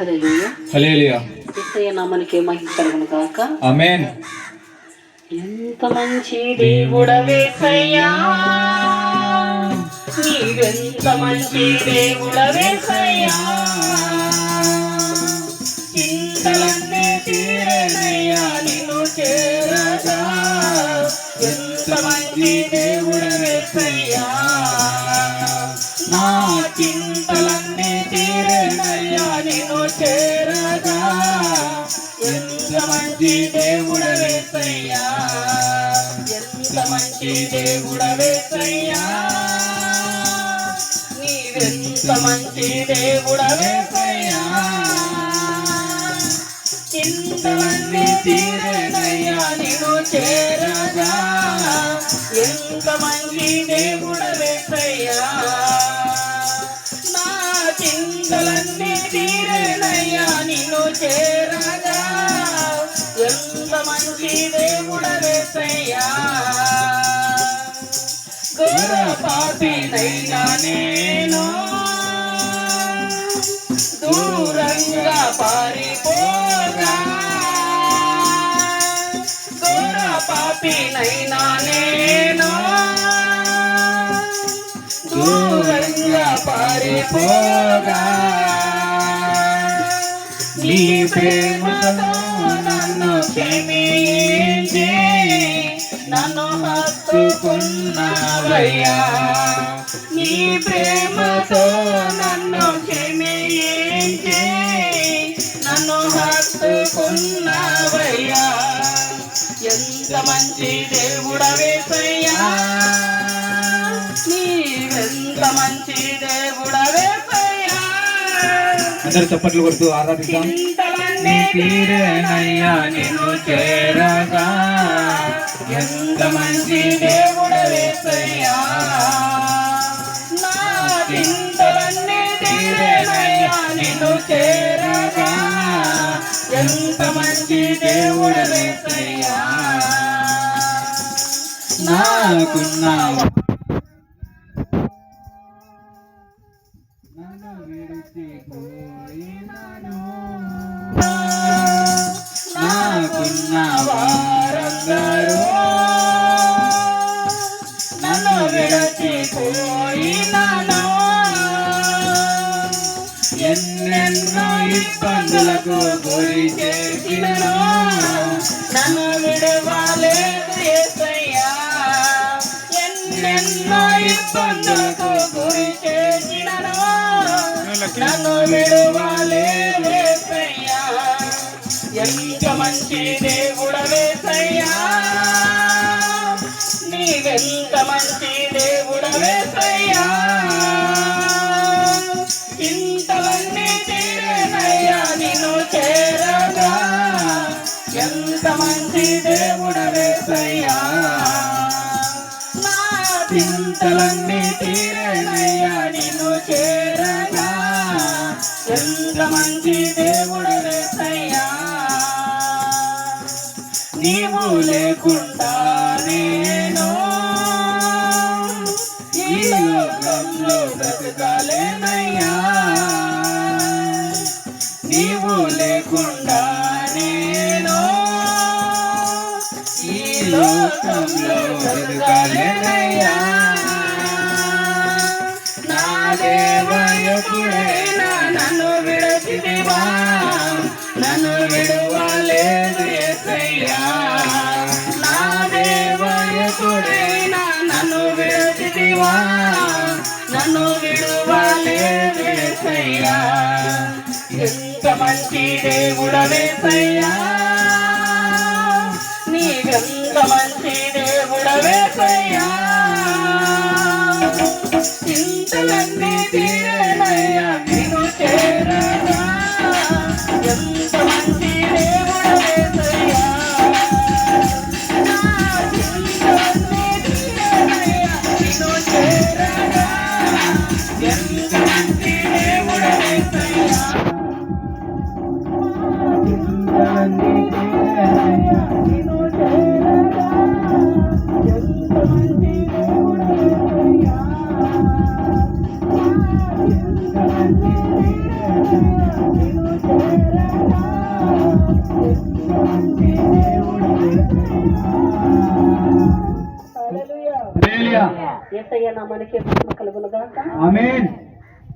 హల్లెలూయా హల్లెలూయా. యేసయ్య నామమునకే మహిమ కలుగును గాక. ఆమేన్. ఎంత మంచి దేవుడవేసయ్యా, నీవెంత మంచి దేవుడవేసయ్యా, చింతలన్నీ తీరేనయ్యా నిన్ను చేరగా. ఎంత మంచి దేవుడవేసయ్యా, నా చింతలన్నీ తీరేనయ్యా నిన్ను చేరగా. ఎంత మంచి దేవుడవేసయ్యా, ఎంత మంచి దేవుడవేసయ్యా, నీవెంత మంచి దేవుడవేసయ్యా, చింతలన్నీ తీరేనయ్యా నిన్ను చేరగా. ఎంత మంచి దేవుడవేసయ్యా, నా చింతలన్నీ తీరేనయ్యా నిన్ను చేరగా. ఎంత మంచి దేవుడవేసయ్యా, ఘోర పాపినైనా నేను దూరంగా పారిపోగా. ఘోర పాపినైనా నేను దూరంగా పారిపోగా. నీ ప్రేమతో నన్ను క్షమించి నన్ను హత్తుకున్నావయ్యా. నీ ప్రేమతో నన్ను క్షమించి నన్ను హత్తుకున్నావయ్యా. ఎంత మంచి దేవుడవేసయ్యా, నీవెంత మంచి దేవుడవేసయ్యా. అందరూ చప్పట్లు కొడుతూ ఆరాధిద్దాం. నీ తీరేనయ్యా నిన్ను చేరగా. ఎంత మంచి దేవుడవేసయ్యా, నా చింతలన్నీ తీరేనయ్యా నిన్ను చేరగా. ఎంత మంచి దేవుడవేసయ్యా, నాకున్నావా నన్ను విడిచిపోయినాను. నాకున్న వారందరూ నన్ను విడిచిపోయినాను. ఎన్నెన్నో ఇబ్బందులకు గురి చేసినను, నన్ను విడవలేదు యేసయ్యా. ఎన్నెన్నో ఇబ్బందులకు గురి చేసినను, నన్ను విడవలేదు యేసయ్యా. ఎంత మంచి దేవుడవేసయ్యా, నీవెంత మంచి దేవుడవేసయ్యా, చింతలన్నీ తీరేనయ్యా నిన్ను చేరగా. ఎంత మంచి దేవుడవేసయ్యా, నా చింతలన్నీ తీరేనయ్యా నిన్ను చేరగా. ఎంత మంచి దేవుడవేసయ్యా, నీవు లేకుండా నేను ఈ లోకంలో బ్రతకలేనయ్యా. నీవు లేకుండా నేను ఈ లోకంలో బ్రతకలేనయ్యా. నా దేవయకుడైనా నన్ను విడచితివా, నన్ను విడువలేదు యేసయ్యా. నా దేవయకుడైనా నన్ను విడచితివా, నన్ను విడువలేదు యేసయ్యా. ఎంత మంచి దేవుడవేసయ్యా, నీవెంత మంచి దేవుడవేసయ్యా. చింతలన్నీ తీరేనయ్యా నిన్ను చేరగా. ఎంత మంచి దేవుడవేసయ్యా, నా చింతలన్నీ తీరేనయ్యా నిన్ను చేరగా. ఎంత మంచి దేవుడవేసయ్యా, చింతలన్నీ తీరేనయ్యా నిన్ను చేరగా. ఎంత మంచి దేవుడవేసయ్యా, యేసయ్య నామానికి మహిమ కలుగును గాక. ఆమేన్.